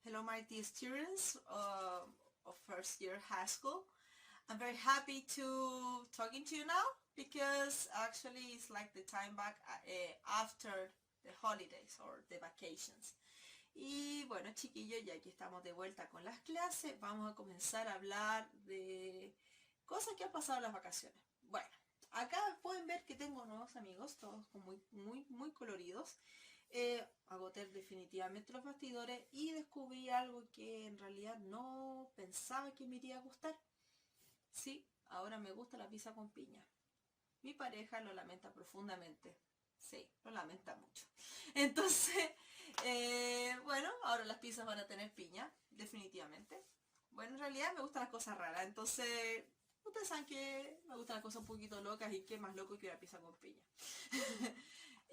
Hello, my dear students of first year high school. I'm very happy to talking to you now because actually it's like the time back after the holidays or the vacations. Y bueno, chiquillos, ya que estamos de vuelta con las clases, vamos a comenzar a hablar de cosas que han pasado en las vacaciones. Bueno, acá pueden ver que tengo nuevos amigos, todos muy coloridos. Agoté definitivamente los bastidores y descubrí algo que en realidad no pensaba que me iría a gustar. Sí, ahora me gusta la pizza con piña. Mi pareja lo lamenta profundamente. Sí, lo lamenta mucho. Entonces, bueno, ahora las pizzas van a tener piña, definitivamente. Bueno, en realidad me gustan las cosas raras, entonces ustedes saben que me gustan las cosas un poquito locas y qué más loco que una pizza con piña.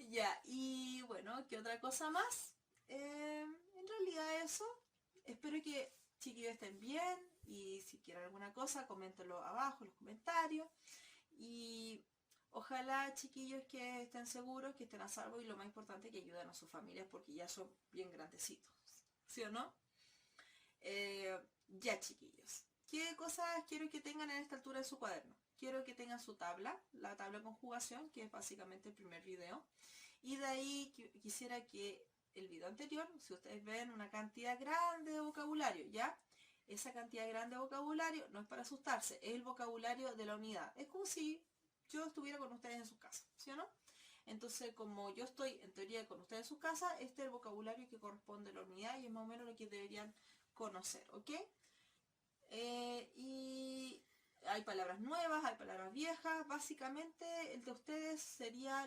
Ya, y bueno, ¿qué otra cosa más? En realidad eso. Espero que chiquillos estén bien y si quieren alguna cosa, coméntenlo abajo en los comentarios. Y ojalá chiquillos que estén seguros, que estén a salvo y lo más importante que ayuden a sus familias porque ya son bien grandecitos. ¿Sí o no? Ya chiquillos. ¿Qué cosas quiero que tengan en esta altura de su cuaderno? Quiero que tengan su tabla, la tabla de conjugación, que es básicamente el primer video. Y de ahí quisiera que el video anterior, si ustedes ven una cantidad grande de vocabulario, ¿ya? Esa cantidad grande de vocabulario no es para asustarse, es el vocabulario de la unidad. Es como si yo estuviera con ustedes en su casa, ¿sí o no? Entonces, como yo estoy en teoría con ustedes en su casa, este es el vocabulario que corresponde a la unidad y es más o menos lo que deberían conocer, ¿ok? Y hay palabras nuevas, hay palabras viejas. Básicamente el de ustedes sería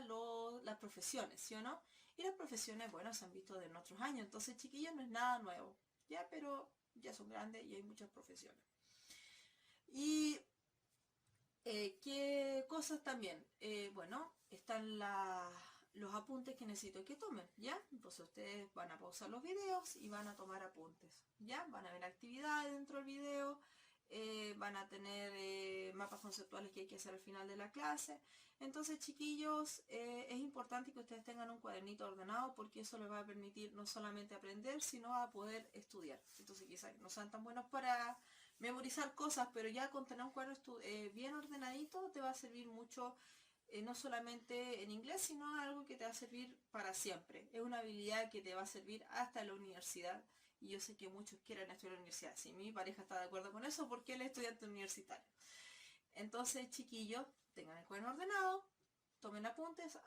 las profesiones, ¿sí o no? Y las profesiones, bueno, se han visto de en otros años. Entonces, chiquillos, no es nada nuevo, ¿ya? Pero ya son grandes y hay muchas profesiones. Y ¿qué cosas también? Bueno, están los apuntes que necesito que tomen, ¿ya? Entonces ustedes van a pausar los videos y van a tomar apuntes, ¿ya? Van a ver actividades dentro del video, van a tener mapas conceptuales que hay que hacer al final de la clase. Entonces, chiquillos, es importante que ustedes tengan un cuadernito ordenado porque eso les va a permitir no solamente aprender, sino a poder estudiar. Entonces, quizás no sean tan buenos para memorizar cosas, pero ya con tener un cuaderno bien ordenadito te va a servir mucho, no solamente en inglés, sino algo que te va a servir para siempre. Es una habilidad que te va a servir hasta en la universidad y yo sé que muchos quieren estudiar en la universidad. Si mi pareja está de acuerdo con eso, porque él es estudiante universitario. Entonces, chiquillos, tengan el cuaderno ordenado, tomen apuntes,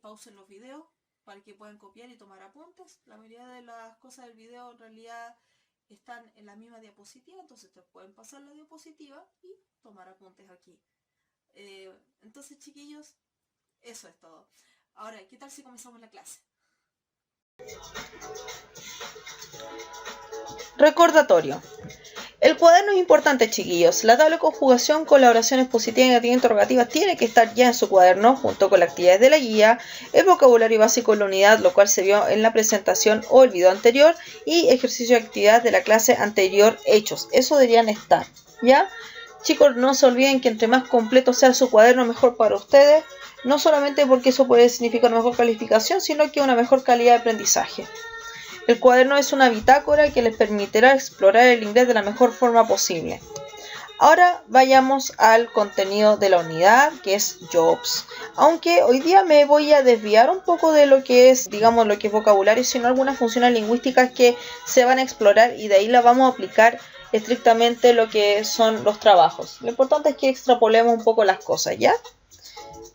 pausen los videos para que puedan copiar y tomar apuntes. La mayoría de las cosas del video en realidad están en la misma diapositiva, entonces ustedes pueden pasar la diapositiva y tomar apuntes aquí. Entonces, chiquillos, eso es todo. Ahora, ¿qué tal si comenzamos la clase? Recordatorio. El cuaderno es importante, chiquillos. La tabla de conjugación con las oraciones positivas, negativas e interrogativas tiene que estar ya en su cuaderno junto con las actividades de la guía, el vocabulario básico de la unidad, lo cual se vio en la presentación o el video anterior, y ejercicio de actividad de la clase anterior hechos. Eso deberían estar, ¿ya? Chicos, no se olviden que entre más completo sea su cuaderno, mejor para ustedes. No solamente porque eso puede significar una mejor calificación, sino que una mejor calidad de aprendizaje. El cuaderno es una bitácora que les permitirá explorar el inglés de la mejor forma posible. Ahora vayamos al contenido de la unidad, que es Jobs. Aunque hoy día me voy a desviar un poco de lo que es, digamos, lo que es vocabulario, sino algunas funciones lingüísticas que se van a explorar y de ahí las vamos a aplicar estrictamente lo que son los trabajos. Lo importante es que extrapolemos un poco las cosas, ¿ya?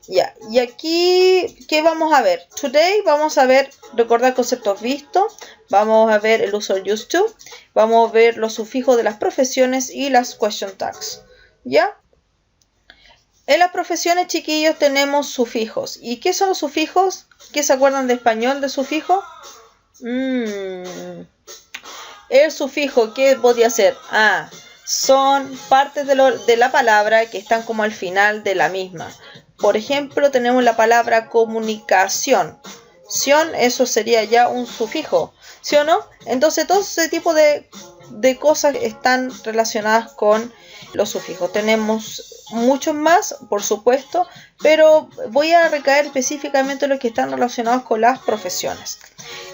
Ya, y aquí, ¿qué vamos a ver? Today vamos a ver, recordar conceptos vistos, vamos a ver el uso del used to, vamos a ver los sufijos de las profesiones y las question tags, ¿ya? En las profesiones, chiquillos, tenemos sufijos. ¿Y qué son los sufijos? ¿Qué se acuerdan de español de sufijo? El sufijo, ¿qué podría ser? Son partes de la palabra que están como al final de la misma. Por ejemplo, tenemos la palabra comunicación. Eso sería ya un sufijo, ¿sí o no? Entonces, todo ese tipo de de cosas que están relacionadas con los sufijos. Tenemos muchos más, por supuesto, pero voy a recaer específicamente en los que están relacionados con las profesiones.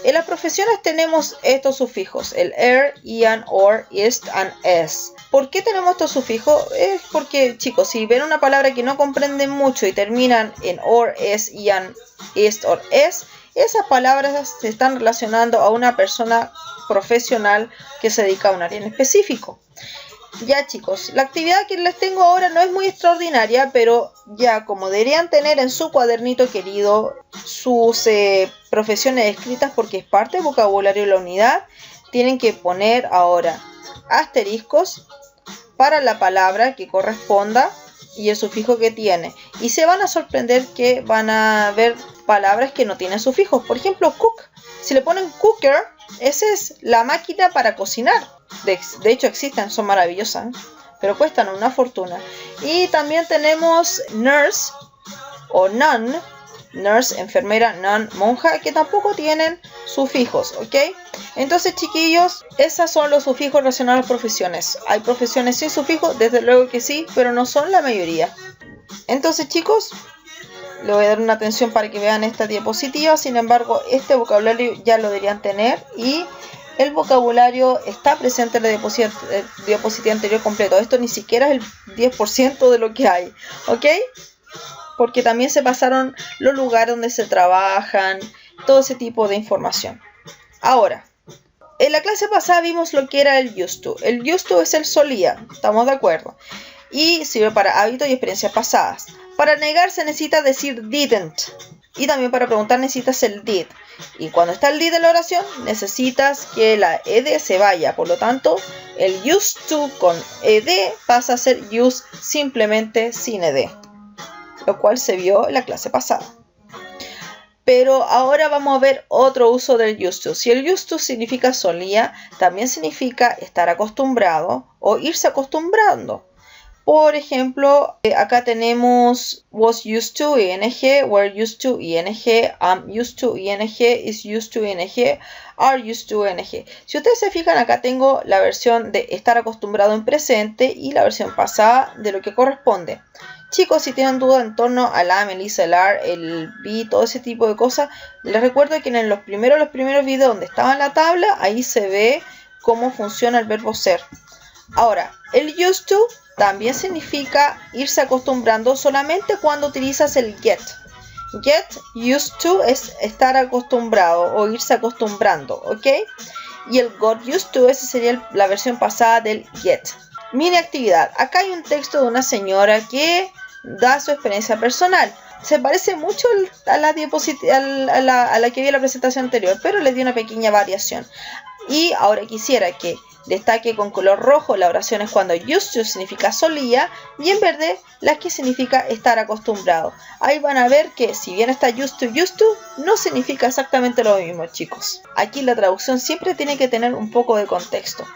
En las profesiones tenemos estos sufijos, el er, ian, or, ist, and es. ¿Por qué tenemos estos sufijos? Es porque, chicos, si ven una palabra que no comprenden mucho y terminan en or, es, ian, ist, or, es, esas palabras se están relacionando a una persona profesional que se dedica a un área en específico. Ya, chicos, la actividad que les tengo ahora no es muy extraordinaria, pero ya como deberían tener en su cuadernito querido sus profesiones escritas porque es parte del vocabulario de la unidad, tienen que poner ahora asteriscos para la palabra que corresponda y el sufijo que tiene. Y se van a sorprender que van a ver palabras que no tienen sufijos. Por ejemplo, cook. Si le ponen cooker, esa es la máquina para cocinar. De hecho existen, son maravillosas, pero cuestan una fortuna. Y también tenemos nurse o nun, nurse, enfermera, nun, monja, que tampoco tienen sufijos, ¿ok? Entonces, chiquillos, esos son los sufijos relacionados a las profesiones. ¿Hay profesiones sin sufijos? Desde luego que sí, pero no son la mayoría. Entonces, chicos, le voy a dar una atención para que vean esta diapositiva. Sin embargo, este vocabulario ya lo deberían tener y el vocabulario está presente en la diapositiva anterior completo. Esto ni siquiera es el 10% de lo que hay, ¿ok? Porque también se pasaron los lugares donde se trabajan, todo ese tipo de información. Ahora, en la clase pasada vimos lo que era el used to. El used to es el solía, ¿estamos de acuerdo? Y sirve para hábitos y experiencias pasadas. Para negar se necesita decir didn't. Y también para preguntar necesitas el did. Y cuando está el did en la oración, necesitas que la ed se vaya. Por lo tanto, el used to con ed pasa a ser use simplemente sin ed. Lo cual se vio en la clase pasada. Pero ahora vamos a ver otro uso del used to. Si el used to significa solía, también significa estar acostumbrado o irse acostumbrando. Por ejemplo, acá tenemos was used to, ing, were used to, ing, am used to, ing, is used to, ing, are used to, ing. Si ustedes se fijan, acá tengo la versión de estar acostumbrado en presente y la versión pasada de lo que corresponde. Chicos, si tienen duda en torno al am, el is, el are, el be, todo ese tipo de cosas, les recuerdo que en los primeros videos donde estaba en la tabla, ahí se ve cómo funciona el verbo ser. Ahora, el used to también significa irse acostumbrando solamente cuando utilizas el get. Get used to es estar acostumbrado o irse acostumbrando, ¿ok? Y el got used to, esa sería la versión pasada del get. Mini actividad. Acá hay un texto de una señora que da su experiencia personal. Se parece mucho a la diapositiva, a la que vi en la presentación anterior, pero le di una pequeña variación. Y ahora quisiera que destaque con color rojo las oraciones cuando used to significa solía y en verde las que significa estar acostumbrado. Ahí van a ver que si bien está used to, no significa exactamente lo mismo, chicos. Aquí la traducción siempre tiene que tener un poco de contexto.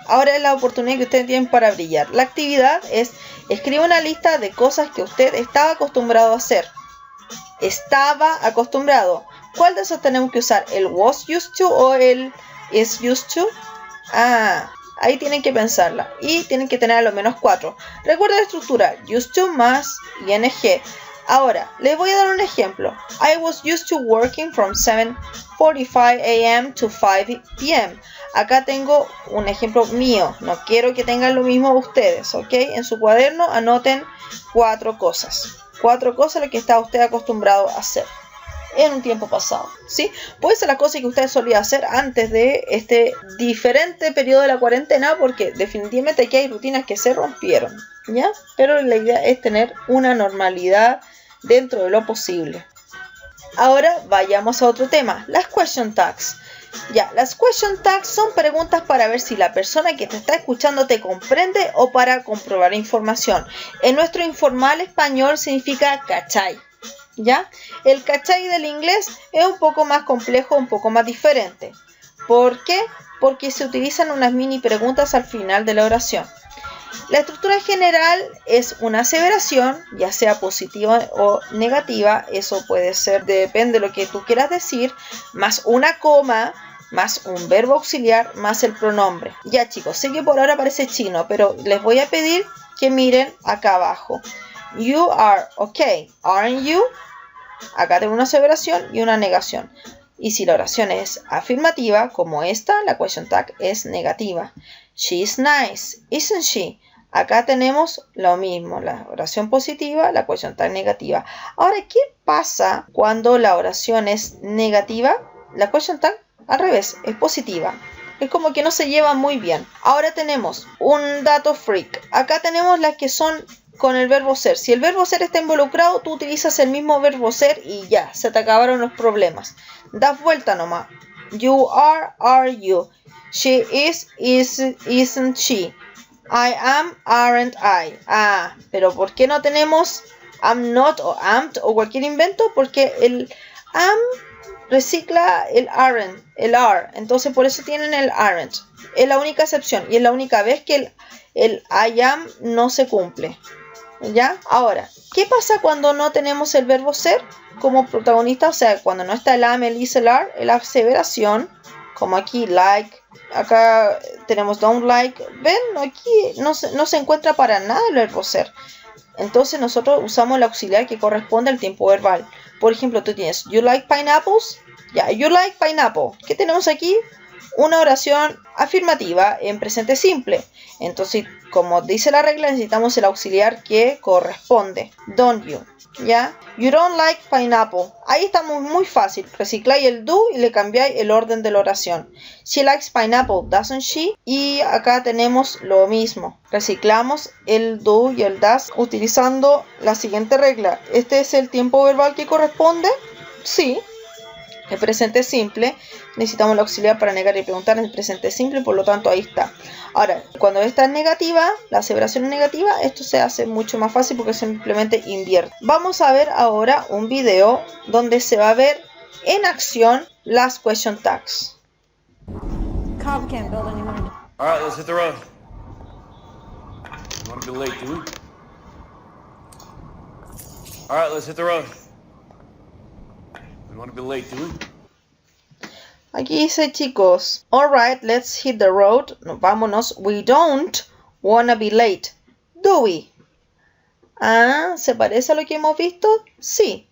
Ahora es la oportunidad que ustedes tienen para brillar. La actividad es escribir una lista de cosas que usted estaba acostumbrado a hacer. Estaba acostumbrado. ¿Cuál de esos tenemos que usar? ¿El was used to o el is used to? Ahí tienen que pensarla. Y tienen que tener a lo menos 4. Recuerda la estructura. Used to más ing. Ahora, les voy a dar un ejemplo. I was used to working from 7:45 a.m. to 5 p.m. Acá tengo un ejemplo mío. No quiero que tengan lo mismo ustedes, ¿ok? En su cuaderno anoten 4 cosas. 4 cosas lo que está usted acostumbrado a hacer en un tiempo pasado, ¿sí? Puede ser la cosa que usted solía hacer antes de este diferente periodo de la cuarentena, porque definitivamente aquí hay rutinas que se rompieron, ¿ya? Pero la idea es tener una normalidad dentro de lo posible. Ahora vayamos a otro tema, las question tags. Ya, las question tags son preguntas para ver si la persona que te está escuchando te comprende o para comprobar información. En nuestro informal español significa cachai. ¿Ya? El cachai del inglés es un poco más complejo, un poco más diferente. ¿Por qué? Porque se utilizan unas mini preguntas al final de la oración. La estructura general es una aseveración, ya sea positiva o negativa, eso puede ser, depende de lo que tú quieras decir, más una coma más un verbo auxiliar más el pronombre. Ya chicos, sé que por ahora parece chino, pero les voy a pedir que miren acá abajo. You are, ok, aren't you? Acá tengo una aseveración y una negación. Y si la oración es afirmativa, como esta, la question tag es negativa. She is nice, isn't she? Acá tenemos lo mismo, la oración positiva, la question tag negativa. Ahora, ¿qué pasa cuando la oración es negativa? La question tag, al revés, es positiva. Es como que no se lleva muy bien. Ahora tenemos un dato freak. Acá tenemos las que son con el verbo ser. Si el verbo ser está involucrado, tú utilizas el mismo verbo ser y ya, se te acabaron los problemas. Das vuelta nomás. You are you. She is, isn't she. I am, aren't I. Ah, pero ¿por qué no tenemos am not o amt o cualquier invento? Porque el am recicla el aren't, el are. Entonces por eso tienen el aren't. Es la única excepción y es la única vez que el I am no se cumple. ¿Ya? Ahora, ¿qué pasa cuando no tenemos el verbo ser como protagonista? O sea, cuando no está el am, el is, el are, la aseveración, como aquí, like, acá tenemos don't like. ¿Ven? Aquí no se encuentra para nada el verbo ser. Entonces nosotros usamos el auxiliar que corresponde al tiempo verbal. Por ejemplo, tú tienes, you like pineapples? Ya, you like pineapple. ¿Qué tenemos aquí? Una oración afirmativa en presente simple. Entonces, como dice la regla, necesitamos el auxiliar que corresponde. Don't you. ¿Ya? You don't like pineapple. Ahí estamos muy fácil. Recicláis el do y le cambiáis el orden de la oración. She likes pineapple, doesn't she? Y acá tenemos lo mismo. Reciclamos el do y el does utilizando la siguiente regla. ¿Este es el tiempo verbal que corresponde? Sí. El presente simple, necesitamos el auxiliar para negar y preguntar en el presente simple, por lo tanto ahí está. Ahora, cuando esta es negativa, la aseveración es negativa, esto se hace mucho más fácil porque simplemente invierte. Vamos a ver ahora un video donde se va a ver en acción las question tags. Cobb can't build anymore. All right, let's hit the road. You want to be late, do we? All right, let's hit the road. We want to be late, do we? Aquí dice, chicos, alright, let's hit the road. Vámonos. We don't wanna be late, do we? Ah, ¿se parece a lo que hemos visto? Sí.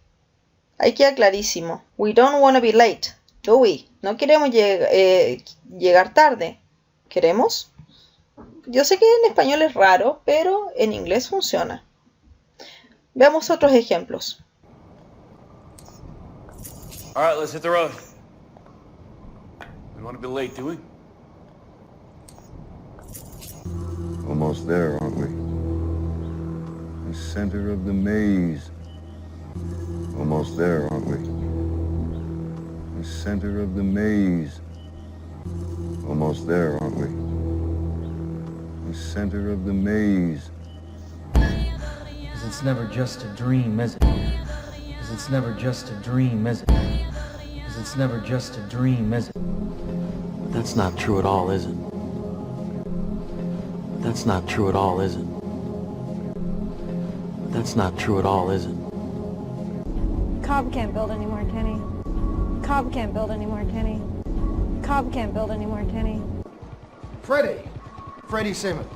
Ahí queda clarísimo. We don't wanna be late, do we? No queremos llegar tarde. ¿Queremos? Yo sé que en español es raro, pero en inglés funciona. Veamos otros ejemplos. All right, let's hit the road. We want to be late, do we? Almost there, aren't we? The center of the maze. Almost there, aren't we? The center of the maze. Almost there, aren't we? The center of the maze. 'Cause it's never just a dream, is it? 'Cause it's never just a dream, is it? 'Cause it's never just a dream, is it? That's not true at all, is it? That's not true at all, is it? That's not true at all, is it? Cobb can't build anymore, can he? Cobb can't build anymore, can he? Cobb can't build anymore, can he? Freddie Simmons.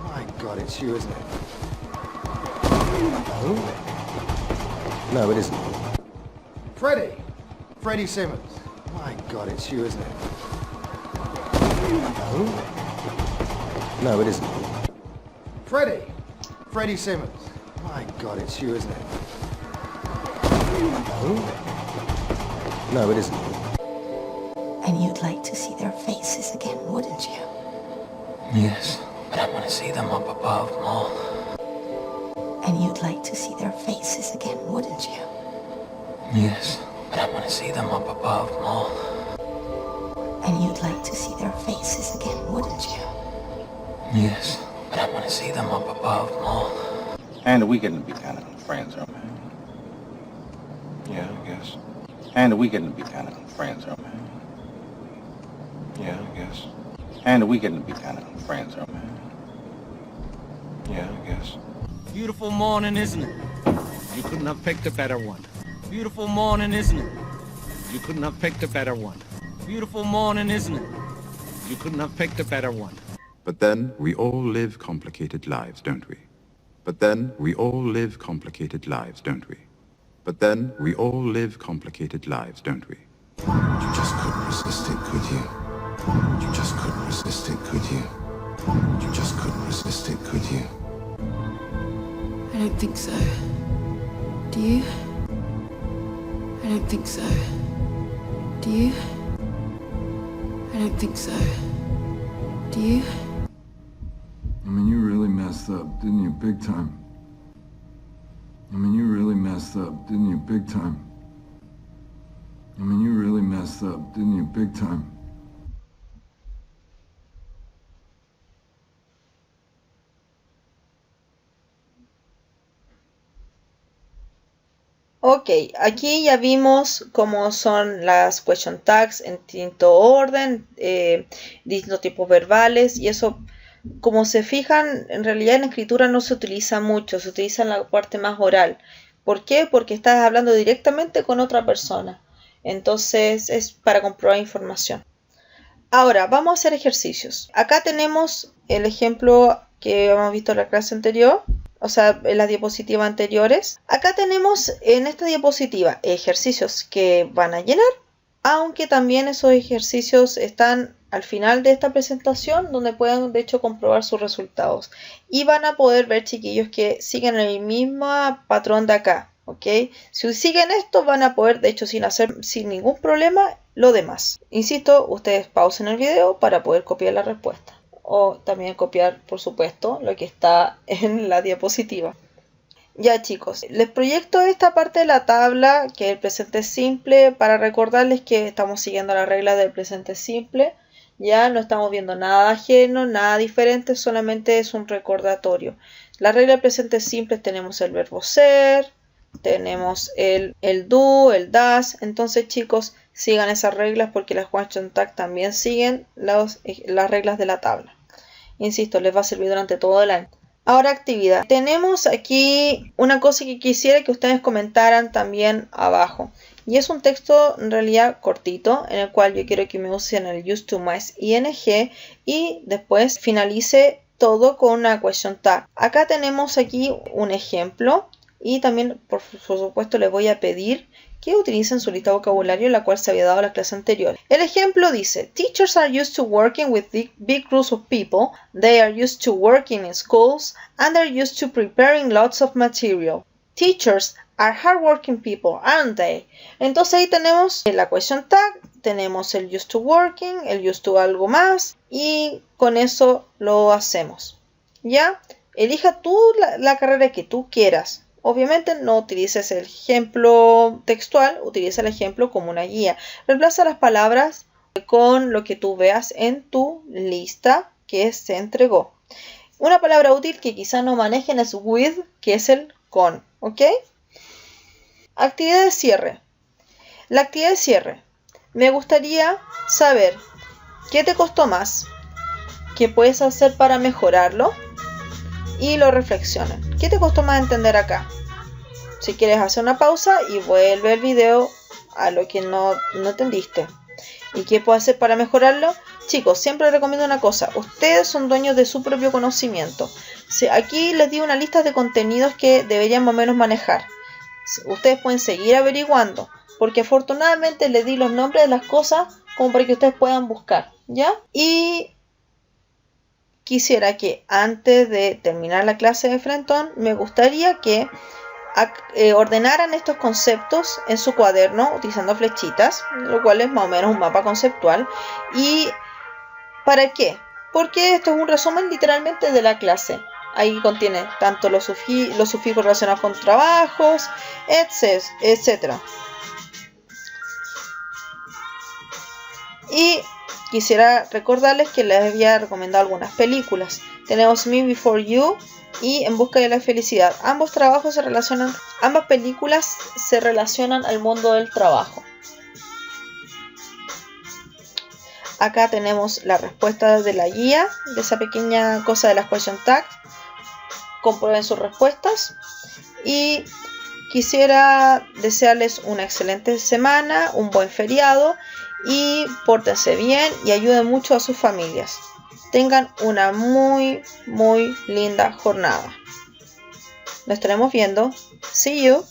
My God, it's you, isn't it? Who? No, it isn't. Freddie Simmons. My God, it's you, isn't it? Who? No, it isn't. Freddie Simmons. My God, it's you, isn't it? Who? No, it isn't. And you'd like to see their faces again, wouldn't you? Yes, but I want to see them up above, Ma. And you'd like to see their faces again, wouldn't you? Yes, but I want to see them up above, Ma. And you'd like to see their faces again, wouldn't you? Yes, but I want to see them up above, Ma. And we getting to be kind of friends, aren't we? Yeah, I guess. And we getting to be kind of friends, aren't we? Yeah, I guess. And we getting to be kind of friends, aren't we? Yeah, I guess. Beautiful morning, isn't it? You couldn't have picked a better one. Beautiful morning, isn't it? You couldn't have picked a better one. Beautiful morning, isn't it? You couldn't have picked a better one. But then we all live complicated lives, don't we? But then we all live complicated lives, don't we? But then we all live complicated lives, don't we? You just couldn't resist it, could you? You just couldn't resist it, could you? You just couldn't resist it, could you? I don't think so. Do you? I don't think so. Do you? I don't think so. Do you? I mean, you really messed up, didn't you? Big time. I mean, you really messed up, didn't you? Big time. I mean, you really messed up, didn't you? Big time. Ok, aquí ya vimos cómo son las question tags en distinto orden, distintos tipos verbales, y eso, como se fijan, en realidad en escritura no se utiliza mucho, se utiliza en la parte más oral. ¿Por qué? Porque estás hablando directamente con otra persona. Entonces es para comprobar información. Ahora, vamos a hacer ejercicios. Acá tenemos el ejemplo que hemos visto en la clase anterior. O sea, en las diapositivas anteriores. Acá tenemos en esta diapositiva ejercicios que van a llenar, aunque también esos ejercicios están al final de esta presentación, donde pueden de hecho comprobar sus resultados. Y van a poder ver, chiquillos, que siguen el mismo patrón de acá, ¿ok? Si siguen esto, van a poder, de hecho, sin ningún problema, lo demás. Insisto, ustedes pausen el video para poder copiar la respuesta. O también copiar, por supuesto, lo que está en la diapositiva. Ya, chicos, les proyecto esta parte de la tabla, que es el presente simple, para recordarles que estamos siguiendo las reglas del presente simple. Ya no estamos viendo nada ajeno, nada diferente, solamente es un recordatorio. La regla del presente simple tenemos el verbo ser, tenemos el do, el das. Entonces, chicos, sigan esas reglas porque las question tag también siguen las reglas de la tabla. Insisto, les va a servir durante todo el año. Ahora, actividad. Tenemos aquí una cosa que quisiera que ustedes comentaran también abajo. Y es un texto en realidad cortito, en el cual yo quiero que me usen el used to más ing y después finalice todo con una question tag. Acá tenemos aquí un ejemplo y también, por supuesto, les voy a pedir que utilicen su lista de vocabulario, la cual se había dado en la clase anterior. El ejemplo dice: Teachers are used to working with big groups of people. They are used to working in schools and they're used to preparing lots of material. Teachers are hardworking people, aren't they? Entonces ahí tenemos la question tag, tenemos el used to working, el used to algo más, y con eso lo hacemos. ¿Ya? Elija tú la carrera que tú quieras. Obviamente no utilices el ejemplo textual, utiliza el ejemplo como una guía. Reemplaza las palabras con lo que tú veas en tu lista que se entregó. Una palabra útil que quizá no manejen es with, que es el con, ¿ok? Actividad de cierre. La actividad de cierre. Me gustaría saber qué te costó más, qué puedes hacer para mejorarlo y lo reflexionen. ¿Qué te costó más entender acá? Si quieres, hacer una pausa y vuelve el video a lo que no entendiste. ¿Y qué puedo hacer para mejorarlo? Chicos, siempre recomiendo una cosa. Ustedes son dueños de su propio conocimiento. Aquí les di una lista de contenidos que deberían más o menos manejar. Ustedes pueden seguir averiguando, porque afortunadamente les di los nombres de las cosas como para que ustedes puedan buscar, ¿ya? Y quisiera que antes de terminar la clase de Frentón, me gustaría que ordenaran estos conceptos en su cuaderno utilizando flechitas, lo cual es más o menos un mapa conceptual. ¿Y para qué? Porque esto es un resumen literalmente de la clase. Ahí contiene tanto los sufijos relacionados con trabajos, etc. Y quisiera recordarles que les había recomendado algunas películas. Tenemos Me Before You y En Busca de la Felicidad. Ambas películas se relacionan al mundo del trabajo. Acá tenemos la respuesta de la guía, de esa pequeña cosa de las question tags. Comprueben sus respuestas. Y Quisiera desearles una excelente semana, un buen feriado y pórtense bien y ayuden mucho a sus familias. Tengan una muy linda jornada. Nos estaremos viendo. See you.